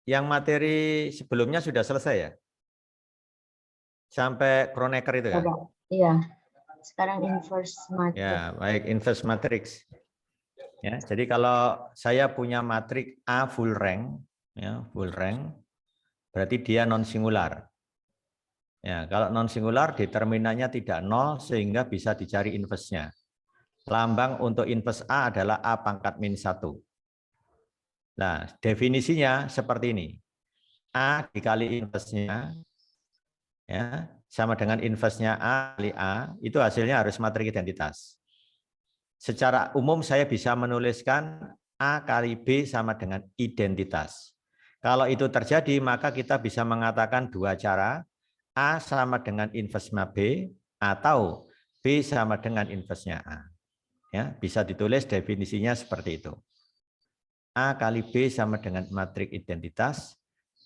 yang materi sebelumnya sudah selesai ya? Sampai Kronecker itu ya? Iya. Sekarang inverse matrix. Ya, baik, inverse matrix. Ya, jadi kalau saya punya matrik A full rank, ya, full rank, berarti dia non singular. Ya, kalau non singular determinannya tidak nol sehingga bisa dicari inverse-nya. Lambang untuk inverse A adalah A pangkat min 1. Nah, definisinya seperti ini. A dikali inverse-nya ya, sama dengan inverse-nya A kali A, itu hasilnya harus matrik identitas. Secara umum saya bisa menuliskan A kali B sama dengan identitas. Kalau itu terjadi, maka kita bisa mengatakan dua cara, A sama dengan inverse-nya B, atau B sama dengan inverse-nya A. Ya, bisa ditulis definisinya seperti itu. A kali B sama dengan matrik identitas,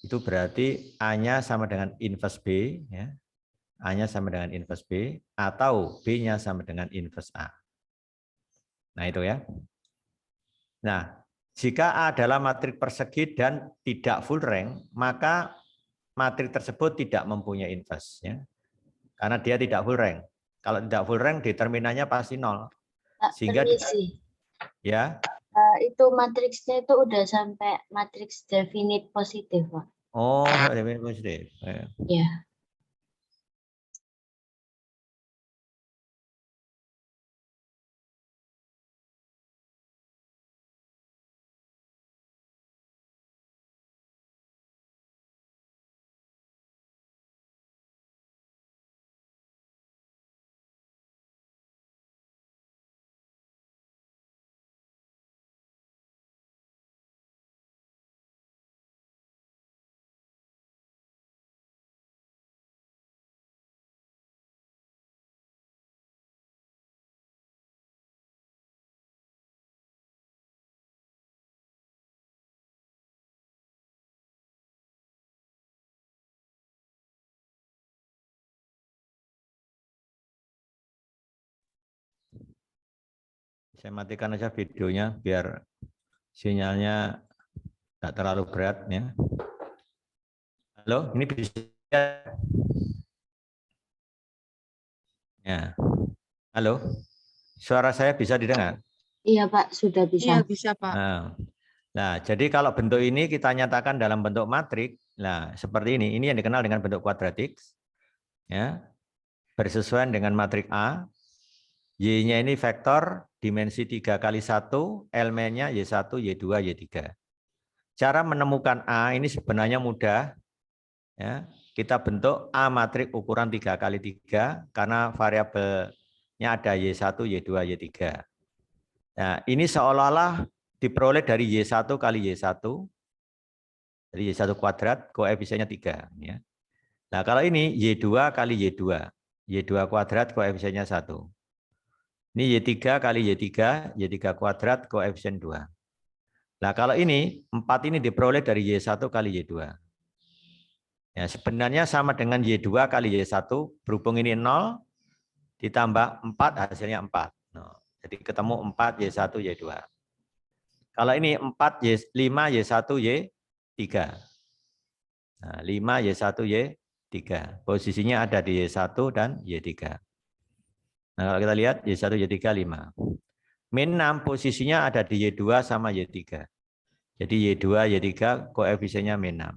itu berarti A-nya sama dengan inverse B, ya. A-nya sama dengan inverse B, atau B-nya sama dengan inverse A. Nah, itu ya. Nah, jika A adalah matrik persegi dan tidak full rank, maka matrik tersebut tidak mempunyai inverse. Ya. Karena dia tidak full rank. Kalau tidak full rank, determinannya pasti nol. Sehingga Permisi. Ya. Itu matriksnya itu udah sampai matriks definite positif, Pak. Oh, definite positif. Ya. Saya matikan aja videonya biar sinyalnya tidak terlalu berat ya. Halo, ini bisa ya. Halo, suara saya bisa didengar? Iya, Pak, sudah bisa. Iya, bisa, Pak. Nah, jadi kalau bentuk ini kita nyatakan dalam bentuk matrik, nah seperti ini yang dikenal dengan bentuk kuadratik, ya, bersesuaian dengan matrik A, Y-nya ini vektor dimensi 3 kali 1, elemennya Y1, Y2, Y3. Cara menemukan A ini sebenarnya mudah. Ya, kita bentuk A matrik ukuran 3 kali 3 karena variabelnya ada Y1, Y2, Y3. Nah, ini seolah-olah diperoleh dari Y1 kali Y1, dari Y1 kuadrat, koefisiennya 3. Ya. Nah, kalau ini Y2 kali Y2, Y2 kuadrat, koefisiennya 1. Ini Y3 kali Y3, Y3 kuadrat, koefisien 2. Nah, kalau ini, 4 ini diperoleh dari Y1 kali Y2. Ya, sebenarnya sama dengan Y2 kali Y1, berhubung ini 0, ditambah 4, hasilnya 4. Nah, jadi ketemu 4 Y1, Y2. Kalau ini 4, 5 Y1, Y3. Nah, 5 Y1, Y3. Posisinya ada di Y1 dan Y3. Nah, kalau kita lihat Y1, Y3, 5. Min 6 posisinya ada di Y2 sama Y3. Jadi Y2, Y3 koefisiennya min 6.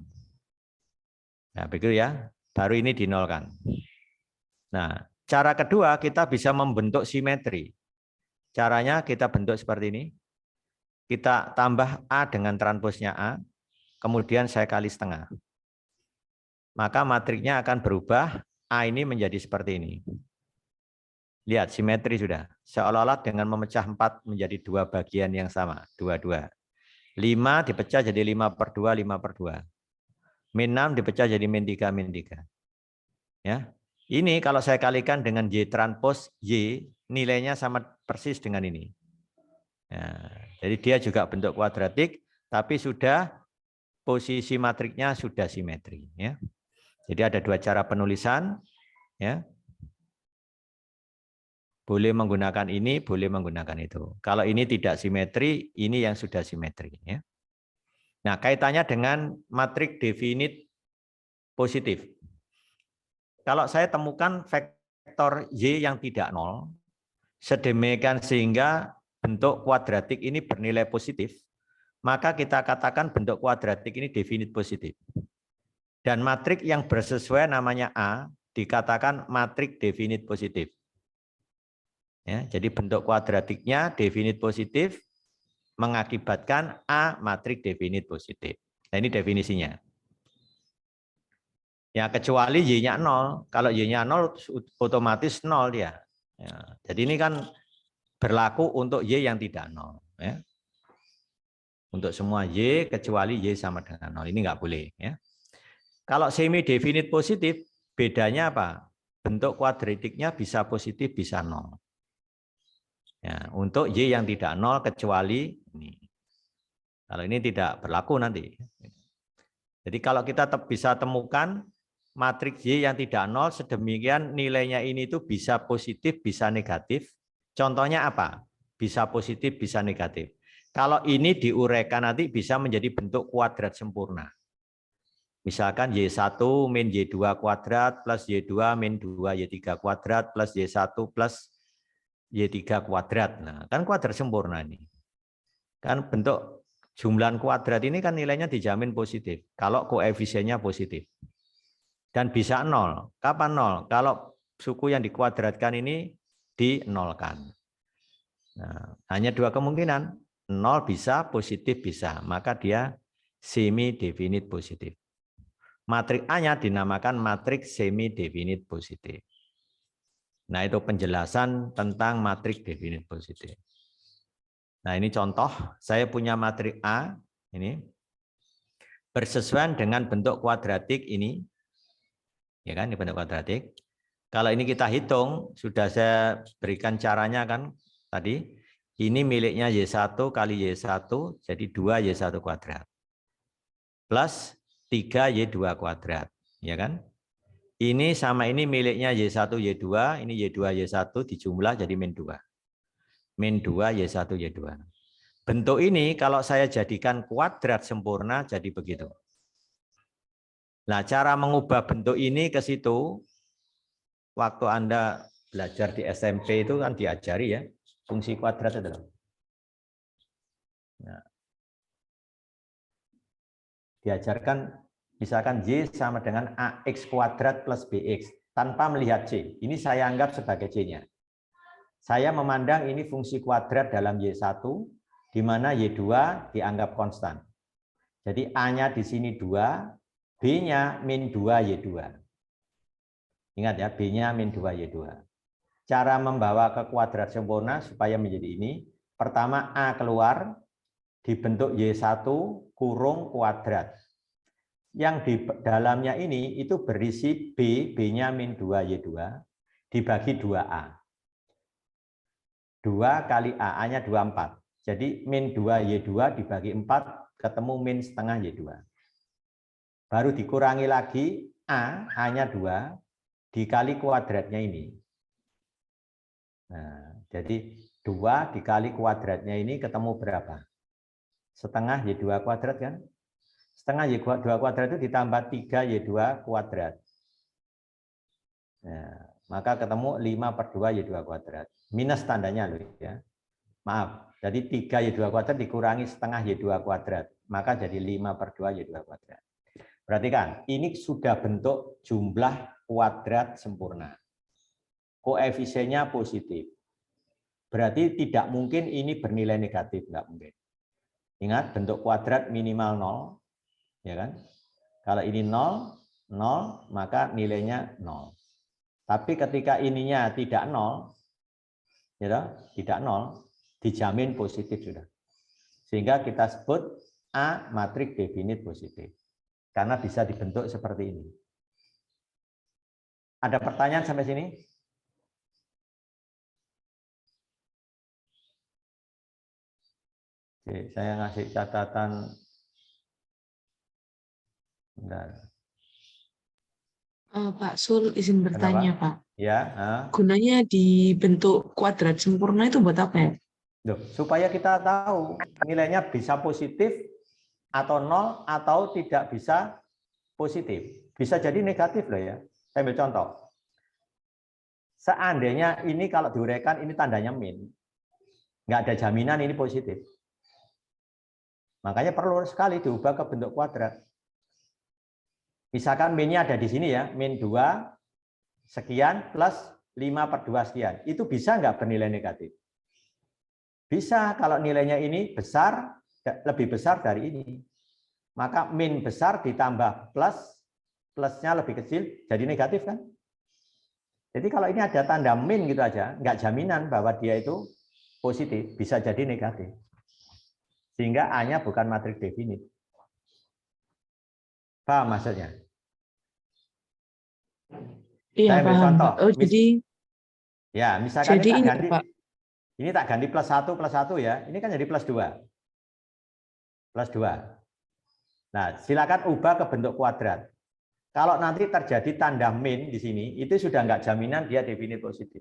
Nah, begitu ya. Baru ini dinolkan. Nah, cara kedua kita bisa membentuk simetri. Caranya kita bentuk seperti ini. Kita tambah A dengan transposnya A, kemudian saya kali setengah. Maka matriknya akan berubah, A ini menjadi seperti ini. Lihat, simetri sudah. Seolah-olah dengan memecah 4 menjadi dua bagian yang sama, 2-2. 5 dipecah jadi 5/2, 5/2. Min 6 dipecah jadi min 3, min 3. Ya. Ini kalau saya kalikan dengan Y transpos Y, nilainya sama persis dengan ini. Ya, jadi dia juga bentuk kuadratik, tapi sudah posisi matriknya sudah simetri. Ya. Jadi ada dua cara penulisan. Ya. Boleh menggunakan ini, boleh menggunakan itu. Kalau ini tidak simetri, ini yang sudah simetri. Ya. Nah, kaitannya dengan matriks definit positif. Kalau saya temukan vektor Y yang tidak nol, sedemikian sehingga bentuk kuadratik ini bernilai positif, maka kita katakan bentuk kuadratik ini definit positif. Dan matriks yang bersesuaian namanya A dikatakan matriks definit positif. Ya, jadi bentuk kuadratiknya definit positif mengakibatkan A matriks definit positif. Nah, ini definisinya. Ya, kecuali Y-nya 0. Kalau Y-nya 0 otomatis 0 dia. Ya, jadi ini kan berlaku untuk Y yang tidak 0. Ya. Untuk semua Y kecuali Y sama dengan 0. Ini nggak boleh. Ya. Kalau semi definit positif, bedanya apa? Bentuk kuadratiknya bisa positif, bisa 0. Ya, untuk Y yang tidak 0 kecuali ini. Kalau ini tidak berlaku nanti. Jadi kalau kita bisa temukan matriks Y yang tidak 0 sedemikian nilainya ini itu bisa positif, bisa negatif. Contohnya apa? Bisa positif, bisa negatif. Kalau ini diuraikan nanti bisa menjadi bentuk kuadrat sempurna. Misalkan Y1 min Y2 kuadrat plus Y2 min 2Y3 kuadrat plus Y1 plus Y3 kuadrat. Nah, kan kuadrat sempurna ini. Kan bentuk jumlahan kuadrat ini kan nilainya dijamin positif. Kalau koefisiennya positif. Dan bisa 0. Kapan 0? Kalau suku yang dikuadratkan ini dinolkan. Nah, hanya dua kemungkinan. 0 bisa, positif bisa. Maka dia semi definit positif. Matriks A-nya dinamakan matriks semi definit positif. Nah, itu penjelasan tentang matriks definit positif. Nah, ini contoh, saya punya matriks A, ini bersesuaian dengan bentuk kuadratik ini. Ya kan, ini bentuk kuadratik. Kalau ini kita hitung, sudah saya berikan caranya kan tadi. Ini miliknya Y1 kali Y1, jadi 2Y1 kuadrat. Plus 3Y2 kuadrat, ya kan? Ini sama ini miliknya Y1, Y2, ini Y2, Y1 dijumlah jadi min 2. Min 2, Y1, Y2. Bentuk ini kalau saya jadikan kuadrat sempurna jadi begitu. Nah, cara mengubah bentuk ini ke situ, waktu Anda belajar di SMP itu kan diajari ya, fungsi kuadrat itu. Nah, diajarkan misalkan Y sama dengan AX kuadrat plus BX tanpa melihat C. Ini saya anggap sebagai C-nya. Saya memandang ini fungsi kuadrat dalam Y1, di mana Y2 dianggap konstan. Jadi A-nya di sini 2, B-nya min 2Y2. Ingat ya, B-nya min 2Y2. Cara membawa ke kuadrat sempurna supaya menjadi ini, pertama A keluar, dibentuk Y1 kurung kuadrat. Yang di dalamnya ini itu berisi B, B-nya min 2Y2, dibagi 2A. 2 kali A, A-nya 24. Jadi min 2Y2 dibagi 4, ketemu min setengah Y2. Baru dikurangi lagi A, A-nya 2, dikali kuadratnya ini. Nah, jadi 2 dikali kuadratnya ini ketemu berapa? Setengah Y2 kuadrat kan? Setengah Y2 kuadrat itu ditambah 3Y2 kuadrat. Nah, maka ketemu 5/2 Y2 kuadrat. Minus tandanya loh ya. Maaf, jadi 3Y2 kuadrat dikurangi setengah Y2 kuadrat. Maka jadi 5/2 Y2 kuadrat. Perhatikan, ini sudah bentuk jumlah kuadrat sempurna. Koefisiennya positif. Berarti tidak mungkin ini bernilai negatif, nggak mungkin. Ingat, bentuk kuadrat minimal 0. Ya kan? Kalau ini 0, 0, maka nilainya 0. Tapi ketika ininya tidak 0, ya, tidak 0, dijamin positif sudah. Sehingga kita sebut A matriks definit positif. Karena bisa dibentuk seperti ini. Ada pertanyaan sampai sini? Oke, saya ngasih catatan. Bentar. Pak Sul, izin bertanya, Pak. Ya. Gunanya dibentuk kuadrat sempurna itu buat apa ya? Loh, supaya kita tahu nilainya bisa positif atau 0 atau tidak bisa positif. Bisa jadi negatif loh ya. Saya ambil contoh. Seandainya ini kalau diuraikan ini tandanya min. Nggak ada jaminan ini positif. Makanya perlu sekali diubah ke bentuk kuadrat. Misalkan min-nya ada di sini ya, min 2 sekian plus 5/2 sekian. Itu bisa nggak bernilai negatif? Bisa kalau nilainya ini besar, lebih besar dari ini. Maka min besar ditambah plus, plusnya lebih kecil, jadi negatif kan? Jadi kalau ini ada tanda min gitu aja, nggak jaminan bahwa dia itu positif, bisa jadi negatif. Sehingga A-nya bukan matriks definit. Paham maksudnya? Iya, Saya ambil paham, contoh. Pak. Oh, jadi Ya, misalkan ini tak ini, ganti. Pak. Ini tak ganti plus 1 ya. Ini kan jadi plus 2. Plus 2. Nah, silakan ubah ke bentuk kuadrat. Kalau nanti terjadi tanda min di sini, itu sudah nggak jaminan dia definit positif.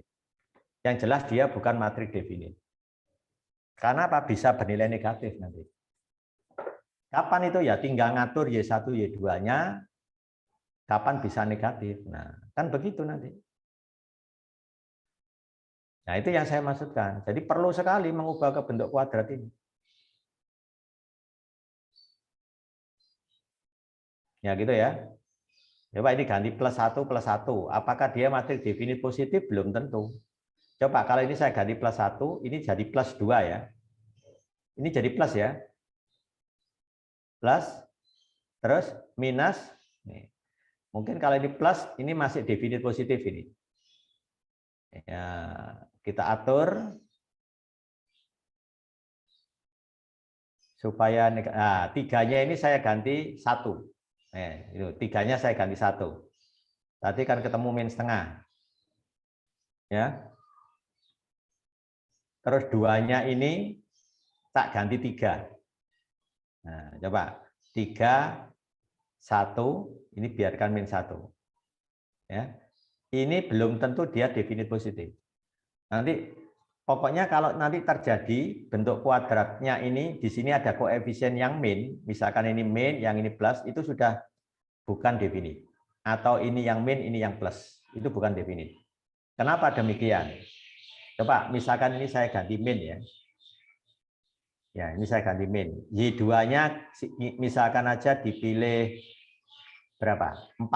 Yang jelas dia bukan matriks definit. Karena apa? Bisa bernilai negatif nanti. Kapan itu ya? Tinggal ngatur Y1, Y2-nya, kapan bisa negatif. Nah, kan begitu nanti. Nah, itu yang saya maksudkan. Jadi perlu sekali mengubah ke bentuk kuadrat ini. Ya gitu ya. Coba ini ganti plus 1 plus 1. Apakah dia matriks definit positif? Belum tentu. Coba kalau ini saya ganti plus 1, ini jadi plus 2 ya. Ini jadi plus ya. Plus, terus minus. Nih. Mungkin kalau ini plus, ini masih definit positif ini. Ya, kita atur supaya nah, 3-nya ini saya ganti 1. Itu 3-nya saya ganti 1. Tadi kan ketemu min setengah. Ya. Terus 2-nya ini tak ganti 3. Nah, coba 3, 1, ini biarkan min 1. Ya. Ini belum tentu dia definit positif. Nanti pokoknya kalau nanti terjadi bentuk kuadratnya ini, di sini ada koefisien yang min, misalkan ini min, yang ini plus, itu sudah bukan definit. Atau ini yang min, ini yang plus, itu bukan definit. Kenapa demikian? Coba misalkan ini saya ganti min ya. Ya, ini saya ganti min. Y2-nya misalkan aja dipilih berapa? 4.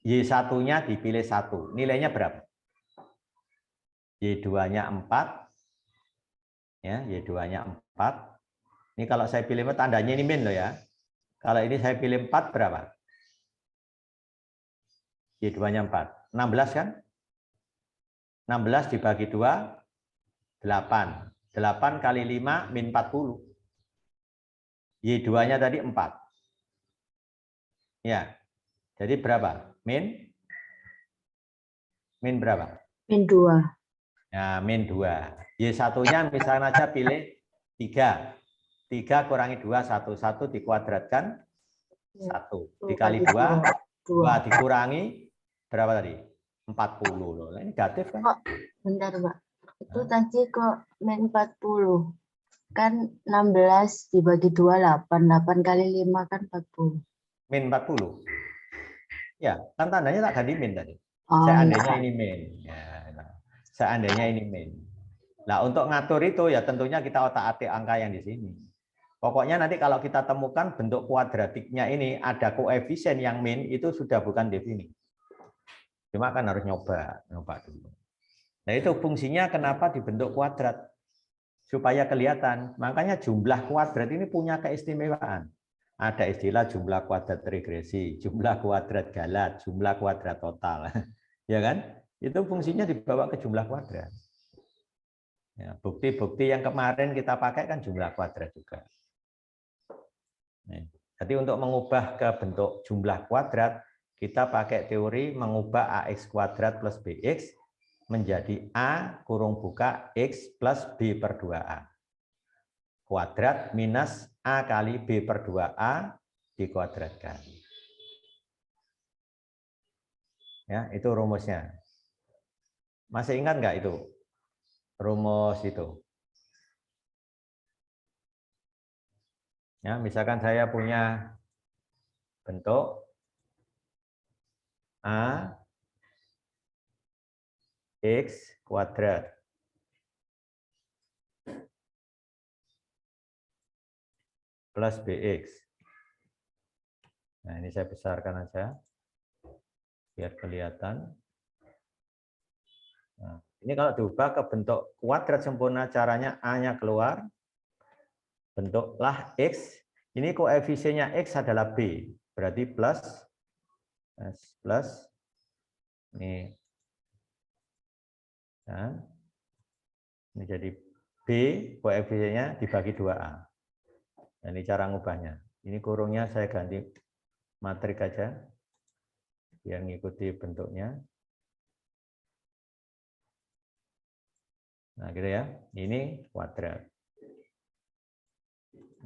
Y1-nya dipilih 1. Nilainya berapa? Y2-nya 4. Ya, Y2-nya 4. Ini kalau saya pilih tandanya ini min loh ya. Kalau ini saya pilih 4 berapa? Y2-nya 4. 16 kan? 16 dibagi 2, 8. 8 kali 5 min 40. Y2-nya tadi 4. Ya. Jadi berapa? Min berapa? Min 2. Ya, min 2. Y1-nya misalnya aja pilih 3. 3 kurangi 2, 1. 1 dikuadratkan 1. Dikali 2, 2 dikurangi berapa tadi? 40 loh. Ini negatif kan? Kok bentar, Pak. Itu tadi kok min 40. Kan 16 dibagi 2, 8. 8 kali 5 kan 40. Min 40. Ya, kan tandanya tak ganti min tadi. Oh, Seandainya ini min. Ya, nah. Seandainya ini min. Nah, untuk ngatur itu ya tentunya kita otak-atik angka yang di sini. Pokoknya nanti kalau kita temukan bentuk kuadratiknya ini ada koefisien yang min, itu sudah bukan definit. Cuma kan harus nyoba dulu. Nah, itu fungsinya kenapa dibentuk kuadrat. Supaya kelihatan. Makanya jumlah kuadrat ini punya keistimewaan. Ada istilah jumlah kuadrat regresi, jumlah kuadrat galat, jumlah kuadrat total. Ya kan? Itu fungsinya dibawa ke jumlah kuadrat. Ya, bukti-bukti yang kemarin kita pakai kan jumlah kuadrat juga. Jadi untuk mengubah ke bentuk jumlah kuadrat, kita pakai teori mengubah AX kuadrat plus BX menjadi A kurung buka X plus B per 2A. Kuadrat minus A kali B per 2A dikuadratkan. Ya, itu rumusnya. Masih ingat nggak itu? Rumus itu. Ya, misalkan saya punya bentuk A X kuadrat plus BX. Nah, ini saya besarkan aja biar kelihatan. Nah, ini kalau diubah ke bentuk kuadrat sempurna, caranya A-nya keluar, bentuklah X. Ini koefisiennya X adalah B, berarti plus ini. Nah, ini jadi B koefisiennya dibagi 2A. Nah, ini cara ngubahnya. Ini kurungnya saya ganti matrik aja biar ngikuti bentuknya. Nah, gitu ya. Ini kuadrat.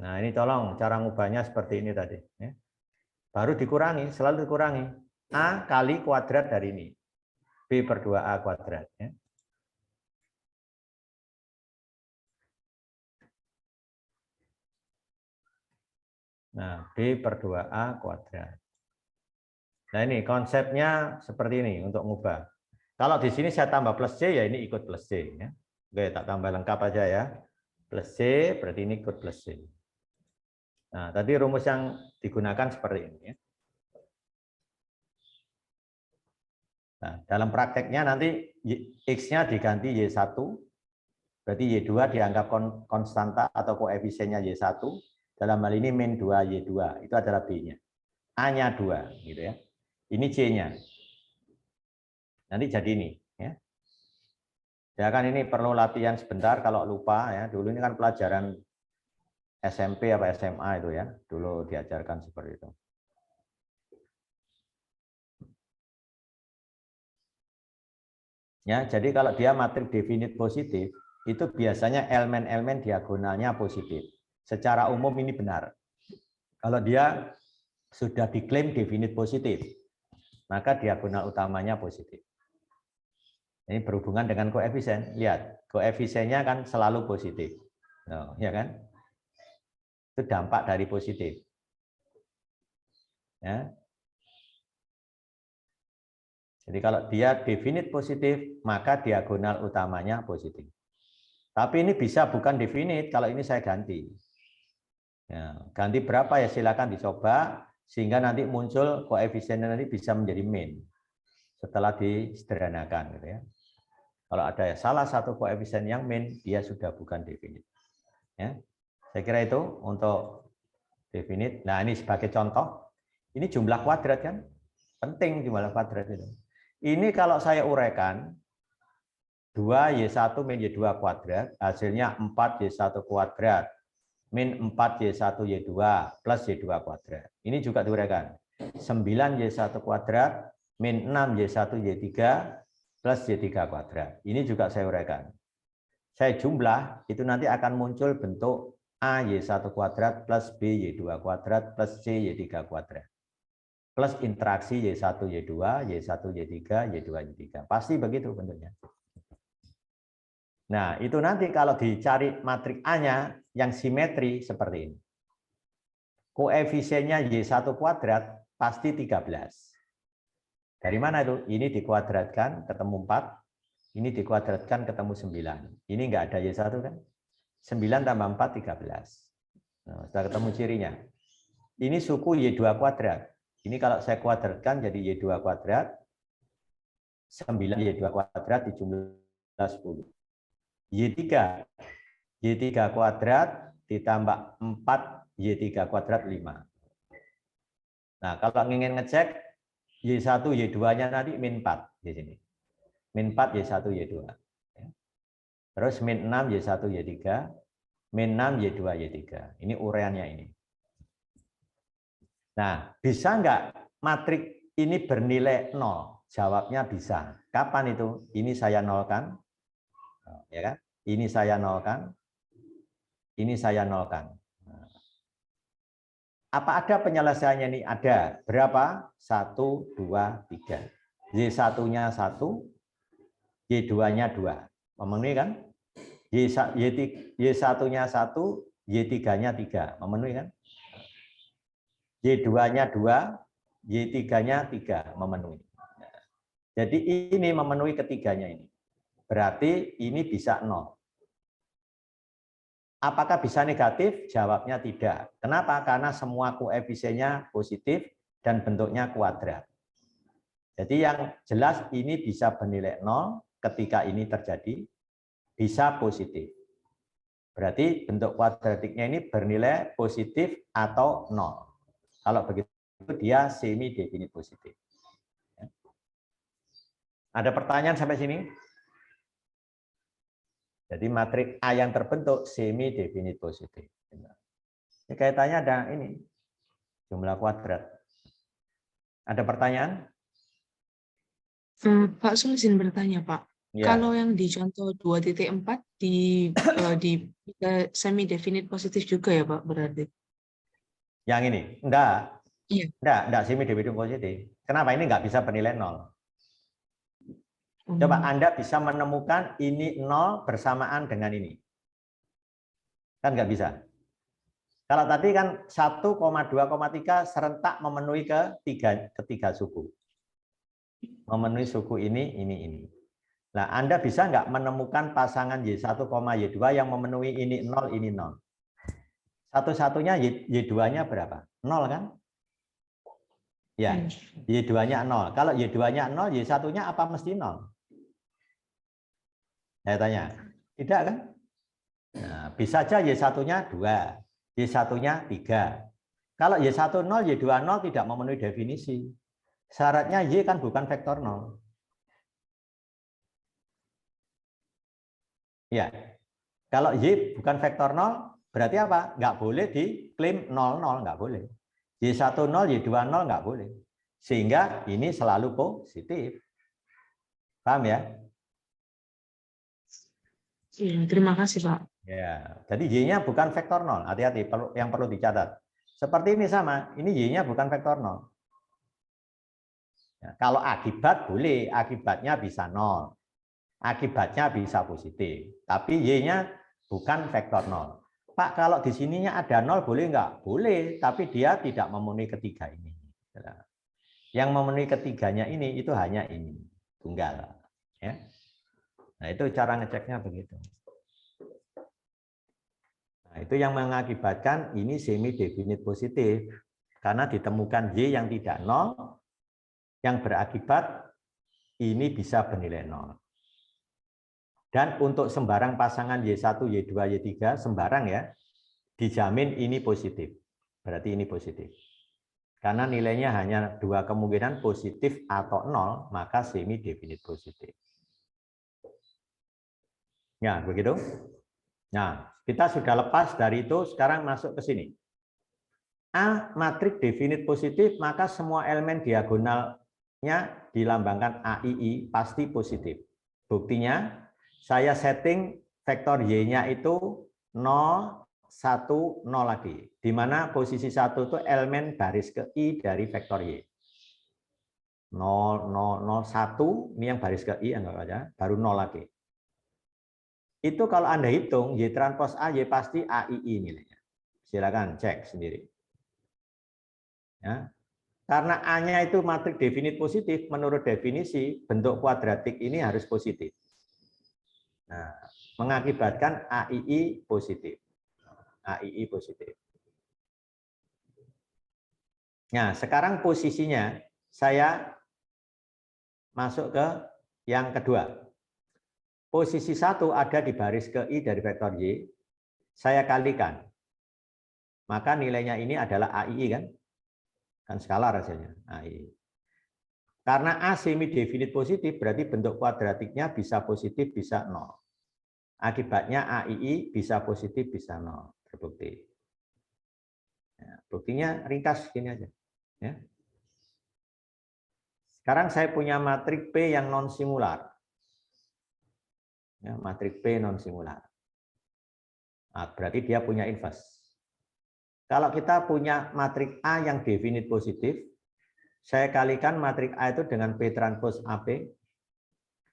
Nah, ini tolong cara ngubahnya seperti ini tadi. Ya. Baru dikurangi, selalu dikurangi. A kali kuadrat dari ini. B per 2A kuadrat. Ya. Nah, B per 2A kuadrat. Nah, ini konsepnya seperti ini untuk ngubah. Kalau di sini saya tambah plus C, ya ini ikut plus C. Ya. Oke, tak tambah lengkap aja ya. Plus C, berarti ini ikut plus C. Nah, tadi rumus yang digunakan seperti ini. Ya. Nah, dalam prakteknya nanti X-nya diganti Y1, berarti Y2 dianggap konstanta atau koefisiennya Y1, dalam hal ini min 2 Y2, itu adalah B-nya. A-nya 2, gitu ya. Ini C-nya. Nanti jadi ini. Ya. Ya kan ini perlu latihan sebentar kalau lupa ya. Dulu ini kan pelajaran SMP apa SMA itu ya. Dulu diajarkan seperti itu. Ya, jadi kalau dia matrik definit positif, itu biasanya elemen-elemen diagonalnya positif. Secara umum ini benar. Kalau dia sudah diklaim definit positif, maka diagonal utamanya positif. Ini berhubungan dengan koefisien. Lihat, koefisiennya kan selalu positif. Nah, ya kan? Itu dampak dari positif. Ya. Jadi kalau dia definit positif, maka diagonal utamanya positif. Tapi ini bisa bukan definit, kalau ini saya ganti. Ya, ganti berapa ya silakan dicoba, sehingga nanti muncul koefisiennya nanti bisa menjadi min. Setelah disederhanakan. Gitu ya. Kalau ada salah satu koefisien yang min, dia sudah bukan definit. Ya. Saya kira itu untuk definit. Nah ini sebagai contoh, ini jumlah kuadrat kan, penting jumlah kuadrat itu. Ini kalau saya uraikan, 2Y1 min Y2 kuadrat, hasilnya 4Y1 kuadrat, min 4Y1Y2 plus Y2 kuadrat. Ini juga diuraikan. 9Y1 kuadrat, min 6Y1Y3 plus Y3 kuadrat. Ini juga saya uraikan. Saya jumlah, itu nanti akan muncul bentuk AY1 kuadrat plus BY2 kuadrat plus CY3 kuadrat. Plus interaksi Y1, Y2, Y1, Y3, Y2, Y3. Pasti begitu bentuknya. Nah, itu nanti kalau dicari matrik A-nya yang simetri seperti ini. Koefisiennya Y1 kuadrat pasti 13. Dari mana itu? Ini dikuadratkan ketemu 4, ini dikuadratkan ketemu 9. Ini enggak ada Y1 kan? 9 tambah 4, 13. Nah, sudah ketemu cirinya. Ini suku Y2 kuadrat. Ini kalau saya kuadratkan jadi Y2 kuadrat, 9 Y2 kuadrat dijumlah 10. Y3 kuadrat ditambah 4 Y3 kuadrat 5. Nah, kalau ingin ngecek Y1 Y2-nya nanti min 4 di sini. Min 4 Y1 Y2. Terus min 6 Y1 Y3, min 6 Y2 Y3. Ini uraiannya ini. Nah, bisa enggak matrik ini bernilai 0? Jawabnya bisa. Kapan itu? Ini saya nolkan. Ya kan? Ini saya nolkan, ini saya nolkan. Apa ada penyelesaiannya ini? Ada. Berapa? 1, 2, 3. Y1-nya 1, Y2-nya 2. Memenuhi kan? Y1-nya 1, Y3-nya 3. Memenuhi kan? Y2-nya 2, Y3-nya 3 memenuhi. Jadi ini memenuhi ketiganya ini. Berarti ini bisa 0. Apakah bisa negatif? Jawabnya tidak. Kenapa? Karena semua koefisiennya positif dan bentuknya kuadrat. Jadi yang jelas ini bisa bernilai 0 ketika ini terjadi, bisa positif. Berarti bentuk kuadratiknya ini bernilai positif atau 0. Kalau begitu dia semi definite positif. Ada pertanyaan sampai sini? Jadi matriks A yang terbentuk semi definite positif. Ini kaitannya ada ini, jumlah kuadrat. Ada pertanyaan? Pak Sul izin bertanya, Pak. Ya. Kalau yang di contoh 2.4 di semi definite positif juga ya, Pak, berarti? Yang ini? Enggak. Iya. Enggak semi definite positif. Kenapa ini enggak bisa bernilai 0? Coba Anda bisa menemukan ini 0 bersamaan dengan ini. Kan enggak bisa. Kalau tadi kan 1,2,3 serentak memenuhi ketiga suku. Memenuhi suku ini. Nah, Anda bisa nggak menemukan pasangan Y1, Y2 yang memenuhi ini 0, ini 0. Satu-satunya Y2-nya berapa? 0 kan? Ya, Y2-nya 0. Kalau Y2-nya 0, Y1-nya apa mesti 0? Saya tanya. Tidak kan? Nah, bisa saja Y1-nya 2, Y1-nya 3. Kalau Y1 0, Y2 0 tidak memenuhi definisi. Syaratnya Y kan bukan vektor 0. Ya, kalau Y bukan vektor 0, berarti apa? Nggak boleh diklaim 00, nggak boleh. Y1 0, Y2 0 nggak boleh. Sehingga ini selalu positif. Paham ya? Iya, terima kasih, Pak. Ya, jadi Y-nya bukan vektor 0. Hati-hati, yang perlu dicatat. Seperti ini sama, ini Y-nya bukan vektor 0. Ya, kalau akibat boleh, akibatnya bisa 0. Akibatnya bisa positif. Tapi Y-nya bukan vektor 0. Pak, kalau di sininya ada 0 boleh nggak? Boleh, tapi dia tidak memenuhi ketiga ini. Yang memenuhi ketiganya ini itu hanya ini, tunggal. Ya. Nah, itu cara ngeceknya begitu. Nah, itu yang mengakibatkan ini semi definite positif. Karena ditemukan Y yang tidak 0, yang berakibat ini bisa bernilai 0. Dan untuk sembarang pasangan Y1, Y2, Y3, sembarang ya, dijamin ini positif. Berarti ini positif. Karena nilainya hanya 2 kemungkinan positif atau 0, maka semi definite positif. Ya, begitu. Nah, kita sudah lepas dari itu, sekarang masuk ke sini. A matriks definite positif, maka semua elemen diagonalnya dilambangkan AII pasti positif. Buktinya, saya setting vektor Y-nya itu 0, 1, 0 lagi. Di mana posisi 1 itu elemen baris ke I dari vektor Y. 0, 0, 0, 1, ini yang baris ke I, anggap aja, baru 0 lagi. Itu kalau Anda hitung, Y transpos A, Y pasti AII nilainya. Silakan cek sendiri. Ya. Karena A-nya itu matriks definite positif, menurut definisi, bentuk kuadratik ini harus positif. Nah, mengakibatkan AII positif. AII positif. Nah, sekarang posisinya saya masuk ke yang kedua. Posisi 1 ada di baris ke I dari vektor Y. Saya kalikan. Maka nilainya ini adalah AII kan? Kan skalar hasilnya, AII. Karena A semi definite positif, berarti bentuk kuadratiknya bisa positif, bisa 0. Akibatnya AII bisa positif, bisa 0. Terbukti. Ya, buktinya ringkas gini aja. Ya. Sekarang saya punya matriks P yang non singular. Ya, matriks P non singular. Nah, berarti dia punya inverse. Kalau kita punya matriks A yang definite positif, saya kalikan matriks A itu dengan P transpos AP.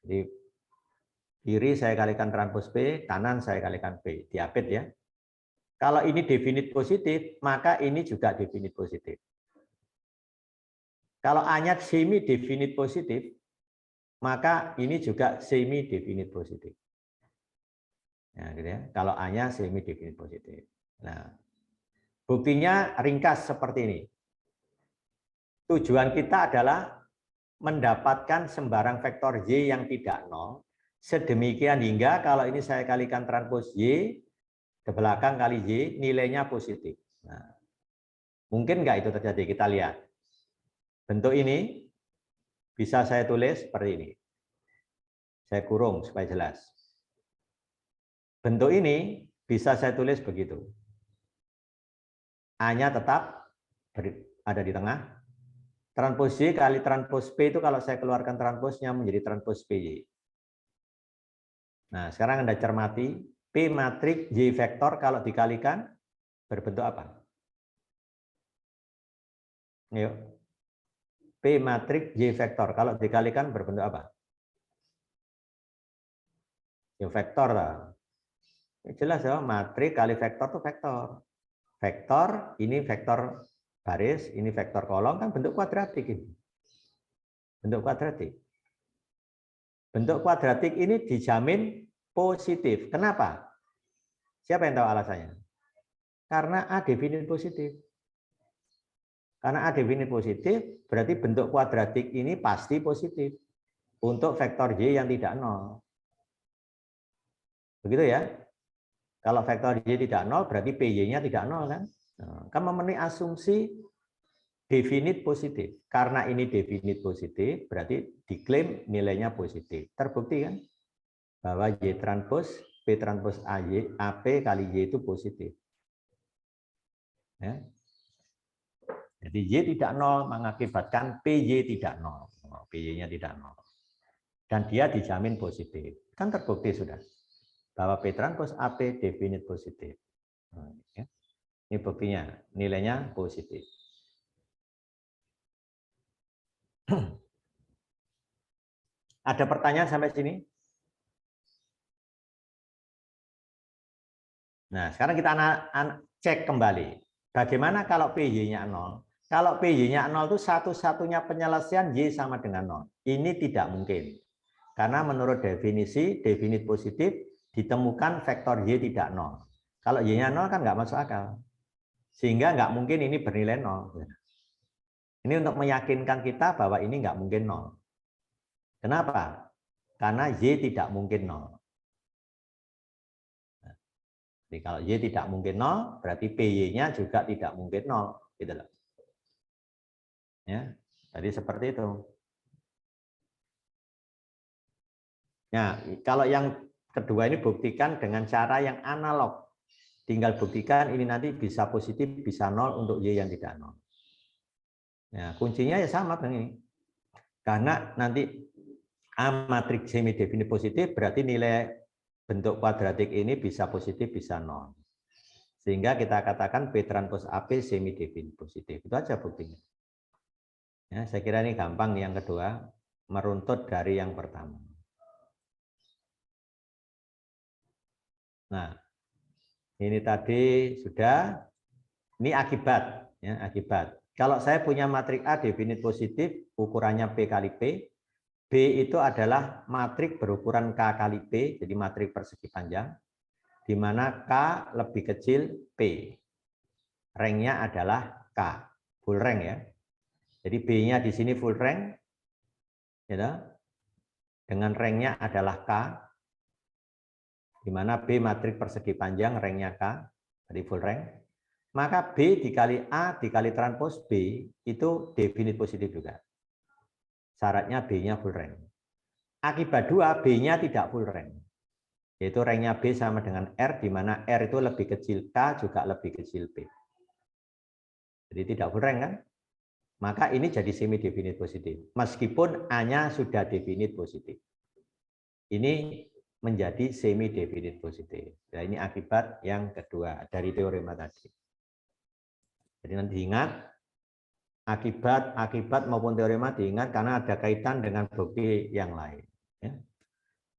Di kiri saya kalikan transpos P, kanan saya kalikan P. Diapit ya. Kalau ini definite positif, maka ini juga definite positif. Kalau A-nya semi definite positif, maka ini juga semi definite positif. Nah, gitu ya. Kalau A-nya semi definite positif. Nah, buktinya ringkas seperti ini. Tujuan kita adalah mendapatkan sembarang vektor Y yang tidak nol, sedemikian hingga kalau ini saya kalikan transpos Y, ke belakang kali Y, nilainya positif. Nah, mungkin nggak itu terjadi? Kita lihat. Bentuk ini bisa saya tulis seperti ini. Saya kurung supaya jelas. Bentuk ini bisa saya tulis begitu. A-nya tetap ada di tengah. Transpos Y kali transpos P itu kalau saya keluarkan transposnya menjadi transpos PY. Nah, sekarang Anda cermati, P matriks Y vektor kalau dikalikan berbentuk apa? Yuk. P matriks Y vektor kalau dikalikan berbentuk apa? Ya vektor lah. Jelas ya, matriks kali vektor itu vektor. Vektor, ini vektor baris, ini vektor kolom, kan bentuk kuadratik ini. Bentuk kuadratik. Bentuk kuadratik ini dijamin positif. Kenapa? Siapa yang tahu alasannya? Karena A definit positif. Karena A definit positif, berarti bentuk kuadratik ini pasti positif untuk vektor Y yang tidak nol. Begitu ya? Kalau vektor Y tidak nol, berarti PY-nya tidak nol kan? Kan memenuhi asumsi definit positif. Karena ini definit positif, berarti diklaim nilainya positif. Terbukti kan? Bahwa Y transpos, P transpos AY, AP kali Y itu positif. Ya. Jadi Y tidak nol mengakibatkan PY tidak nol. PY-nya tidak nol. Dan dia dijamin positif. Kan terbukti sudah. Bahwa P transpos AP definit positif. Ya. Ini buktinya, nilainya positif. Ada pertanyaan sampai sini? Nah, sekarang kita cek kembali. Bagaimana kalau PY-nya 0? Kalau PY-nya 0 itu satu-satunya penyelesaian Y sama dengan 0. Ini tidak mungkin. Karena menurut definisi, definit positif, ditemukan vektor Y tidak 0. Kalau Y-nya 0 kan nggak masuk akal. Sehingga nggak mungkin ini bernilai 0. Ini untuk meyakinkan kita bahwa ini nggak mungkin 0. Kenapa? Karena Y tidak mungkin 0. Jadi kalau Y tidak mungkin 0, berarti PY-nya juga tidak mungkin 0. Gitu loh. Ya, jadi seperti itu. Nah, kalau yang kedua ini buktikan dengan cara yang analog. Tinggal buktikan ini nanti bisa positif, bisa 0 untuk Y yang tidak 0. Nah, kuncinya ya sama dengan ini. Karena nanti A matriks semi definit positif, berarti nilai bentuk kuadratik ini bisa positif, bisa 0. Sehingga kita katakan P transpos AP semi definit positif. Itu aja buktinya. Ya, saya kira ini gampang yang kedua, meruntut dari yang pertama. Nah, ini tadi sudah, ini akibat. Ya, akibat. Kalau saya punya matriks A definit positif, ukurannya P kali P, B itu adalah matriks berukuran K kali P, jadi matriks persegi panjang, di mana K lebih kecil P. Ranknya adalah K, full rank ya. Jadi B-nya di sini full rank, ya, dengan ranknya adalah K, di mana B matriks persegi panjang, ranknya K, jadi full rank. Maka B dikali A dikali transpos B itu definit positif juga. Syaratnya B-nya full rank. Akibat 2, B-nya tidak full rank. Yaitu ranknya B sama dengan R, di mana R itu lebih kecil K, juga lebih kecil B. Jadi tidak full rank kan? Maka ini jadi semi definit positif. Meskipun A-nya sudah definit positif. Ini menjadi semi definit positif. Nah, ini akibat yang kedua dari teorema tadi. Jadi nanti ingat, akibat maupun teorema diingat karena ada kaitan dengan bukti yang lain. Ya.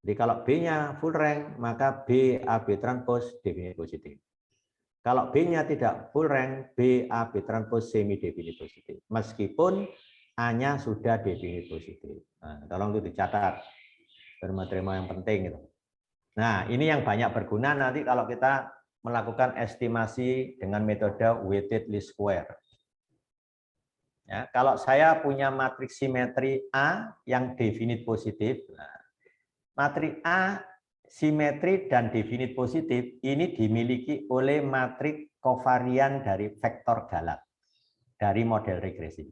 Jadi kalau B-nya full rank, maka B AB transpos definit positif. Kalau B-nya tidak full rank, B AB transpos semi definit positif. Meskipun A-nya sudah definite positif. Nah, tolong itu dicatat. Terima yang penting itu. Nah, ini yang banyak berguna nanti kalau kita melakukan estimasi dengan metode weighted least square. Ya, kalau saya punya matriks simetri A yang definite positif, nah, matriks A simetri dan definite positif ini dimiliki oleh matriks kovarian dari vektor Galat dari model regresi.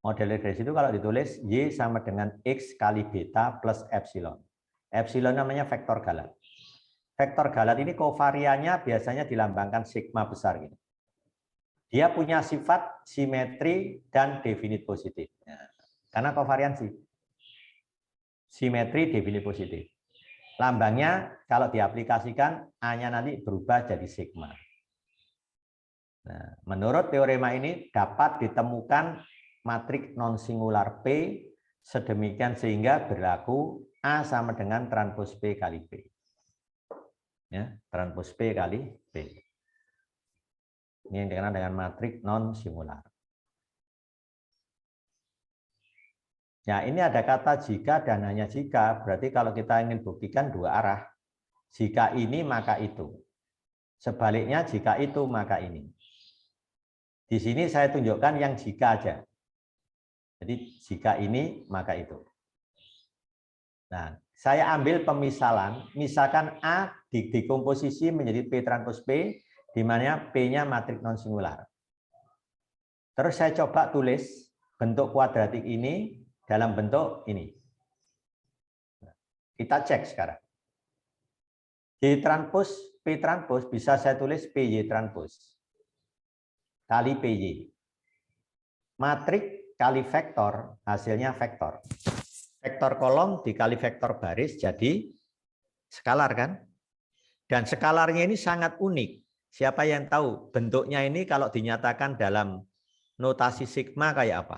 Model regresi itu kalau ditulis Y sama dengan X kali beta plus epsilon. Epsilon namanya vektor Galat. Vektor Galat ini kovariannya biasanya dilambangkan sigma besar gitu. Dia punya sifat simetri dan definite positif. Karena kovariansi. Simetri definite positif. Lambangnya kalau diaplikasikan A-nya nanti berubah jadi sigma. Nah, menurut teorema ini dapat ditemukan matriks non singular P sedemikian sehingga berlaku A sama dengan transpos P kali P. Ya, transpos P kali P. Ini yang dikenal dengan matriks non singular. Ya, ini ada kata jika dan hanya jika, berarti kalau kita ingin buktikan dua arah. Jika ini maka itu. Sebaliknya jika itu maka ini. Di sini saya tunjukkan yang jika aja. Jadi jika ini maka itu. Nah, saya ambil pemisalan, misalkan A dikomposisi menjadi P transpos P, di mana P-nya matriks non singular. Terus saya coba tulis bentuk kuadratik ini dalam bentuk ini. Kita cek sekarang. Y transpos P transpos bisa saya tulis PY transpos kali PY. Matriks kali vektor, hasilnya vektor. Vektor kolom dikali vektor baris jadi skalar kan? Dan skalarnya ini sangat unik. Siapa yang tahu bentuknya ini kalau dinyatakan dalam notasi sigma kayak apa?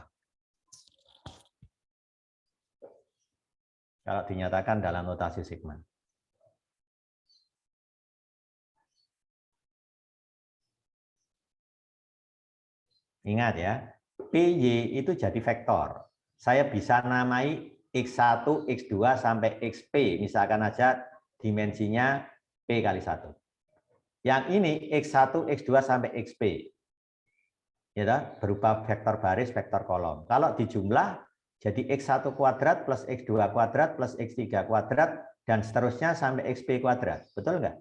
Kalau dinyatakan dalam notasi sigma. Ingat ya, PY itu jadi vektor. Saya bisa namai X1, X2 sampai XP. Misalkan aja dimensinya P kali 1. Yang ini X1, X2 sampai XP. Ya, berupa vektor baris, vektor kolom. Kalau dijumlah jadi X1 kuadrat plus X2 kuadrat plus X3 kuadrat dan seterusnya sampai XP kuadrat. Betul nggak?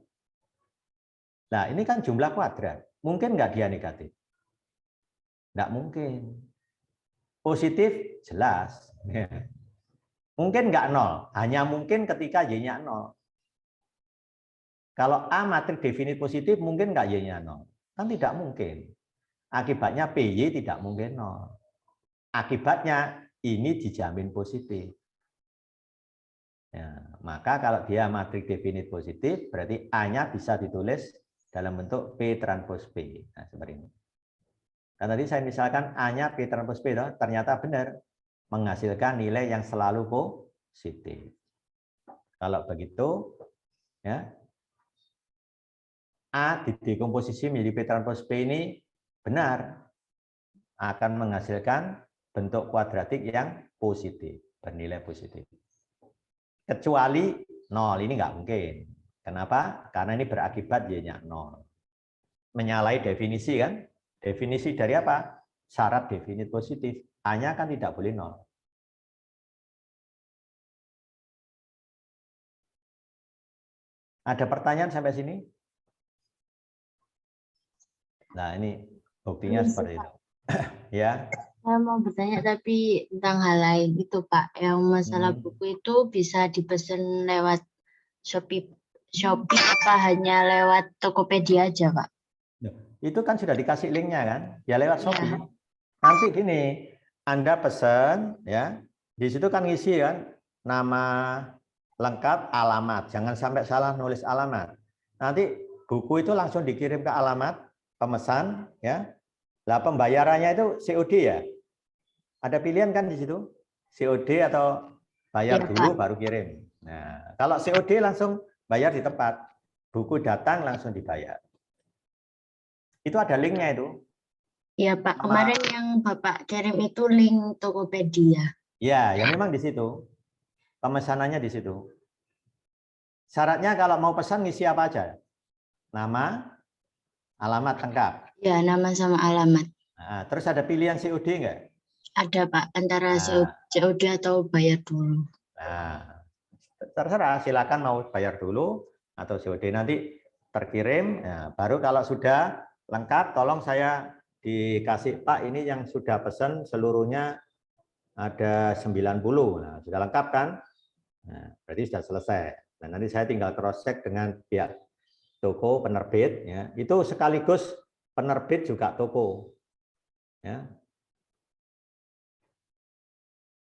Nah, ini kan jumlah kuadrat. Mungkin nggak dia negatif? Nggak mungkin. Positif jelas. Mungkin nggak nol, hanya mungkin ketika Y-nya nol. Kalau A matriks definit positif mungkin nggak Y-nya nol. Kan tidak mungkin. Akibatnya PY tidak mungkin nol. Akibatnya ini dijamin positif. Ya, maka kalau dia matriks definit positif, berarti A-nya bisa ditulis dalam bentuk P transpos P. Nah, seperti ini. Dan tadi saya misalkan A-nya P transpos P, ternyata benar menghasilkan nilai yang selalu positif. Kalau begitu, ya, A didekomposisi menjadi P transpos P ini benar akan menghasilkan bentuk kuadratik yang positif, bernilai positif. Kecuali 0, ini nggak mungkin. Kenapa? Karena ini berakibat Y-nya 0. Menyalahi definisi kan? Definisi dari apa? Syarat definit positif. A-nya kan tidak boleh 0. Ada pertanyaan sampai sini? Nah, ini buktinya seperti itu. Ya. Saya mau bertanya tapi tentang hal lain itu Pak. Yang masalah buku itu bisa dipesan lewat Shopee apa hanya lewat Tokopedia aja Pak? Itu kan sudah dikasih linknya kan? Ya lewat Shopee. Nanti gini, Anda pesan ya. Di situ kan ngisi kan nama lengkap, alamat. Jangan sampai salah nulis alamat. Nanti buku itu langsung dikirim ke alamat pemesan ya. Lah pembayarannya itu COD ya. Ada pilihan kan di situ? COD atau bayar dulu baru kirim. Nah, kalau COD langsung bayar di tempat. Buku datang langsung dibayar. Itu ada linknya itu. Iya Pak, kemarin yang Bapak kirim itu link Tokopedia. Ya, ya memang di situ. Pemesanannya di situ. Syaratnya kalau mau pesan ngisi apa aja? Nama, alamat lengkap. Ya, nama sama alamat. Nah, terus ada pilihan COD enggak? Ada Pak, antara Nah. COD atau bayar dulu. Nah, terserah, silakan mau bayar dulu atau COD nanti terkirim. Nah, baru kalau sudah lengkap, tolong saya dikasih Pak ini yang sudah pesan seluruhnya ada 90. Nah, sudah lengkap kan? Nah, berarti sudah selesai. Nah, nanti saya tinggal cross check dengan pihak toko penerbit. Ya, itu sekaligus penerbit juga toko. Ya,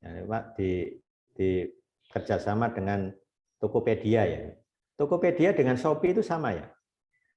ya Pak di kerjasama dengan Tokopedia ya. Tokopedia dengan Shopee itu sama ya.